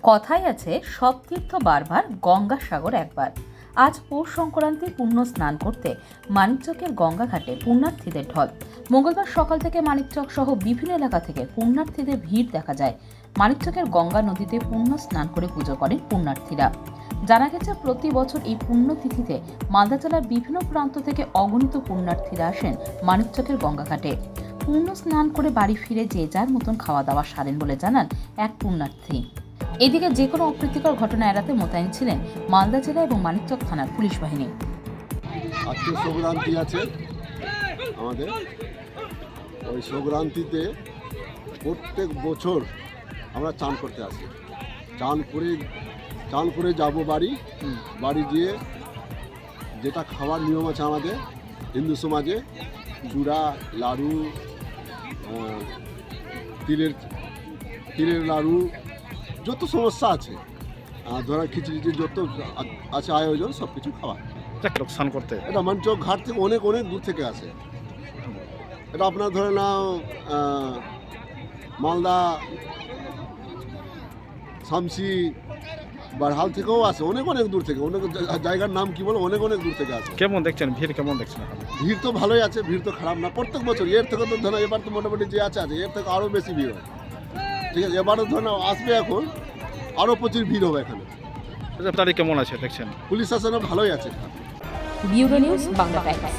কথাই আছে সব তীর্থ বারবার, গঙ্গাসাগর একবার। আজ পৌষ সংক্রান্তি পুণ্য স্নান করতে মানিকচকের গঙ্গাঘাটে পুণ্যার্থীদের ঢল। মঙ্গলবার সকাল থেকে মানিকচক সহ বিভিন্ন এলাকা থেকে পুণ্যার্থীদের ভিড় দেখা যায়। মানিকচকের গঙ্গা নদীতে পুণ্য স্নান করে পুজো করেন পুণ্যার্থীরা। জানা গেছে, প্রতি বছর এই পুণ্যতিথিতে মালদা জেলার বিভিন্ন প্রান্ত থেকে অগণিত পুণ্যার্থীরা আসেন মানিকচকের গঙ্গাঘাটে। পুণ্য স্নান করে বাড়ি ফিরে যে যার মতন খাওয়া দাওয়া সারেন বলে জানান এক পুণ্যার্থী। এদিকে যে কোনো অপ্রীতিকর ঘটনা এড়াতে মোতায়েন ছিলেন মালদা জেলা এবং মানিকচক থানার পুলিশ বাহিনী। আজকে সংক্রান্তি আছে আমাদের, ওই সংক্রান্তিতে প্রত্যেক বছর আমরা চান করতে আসি। চান করে যাব বাড়ি গিয়ে যেটা খাওয়ার নিয়ম আছে আমাদের হিন্দু সমাজে, চূড়া, লাড়ু, তিলের লাড়ু, যত সমস্যা আছে, ধরা খিচড়ি যত আছে আয়োজন, সব কিছু খাওয়া। স্নান করতে এটা মানিকচক ঘাট থেকে অনেক দূর থেকে আসে। এটা আপনার ধরে নাও মালদা, শামসি, বারহাল থেকেও আসে, অনেক দূর থেকে, অনেক জায়গার নাম কি বলো, অনেক দূর থেকে আসে। কেমন দেখছেন ভিড়, কেমন দেখছেন? ভিড় তো ভালোই আছে, ভিড় তো খারাপ না। প্রত্যেক বছর এর থেকে তো ধরো এবার তো মোটামুটি যে আছে এর থেকে আরও বেশি ভিড় হয়। ঠিক আছে, এবারও ধরো আসবে, এখন আরও প্রচুর ভিড় হবে এখানে। তারিখ কেমন আছে দেখছেন? পুলিশ শাসনও ভালোই আছে। Bureau news, Bangla Times.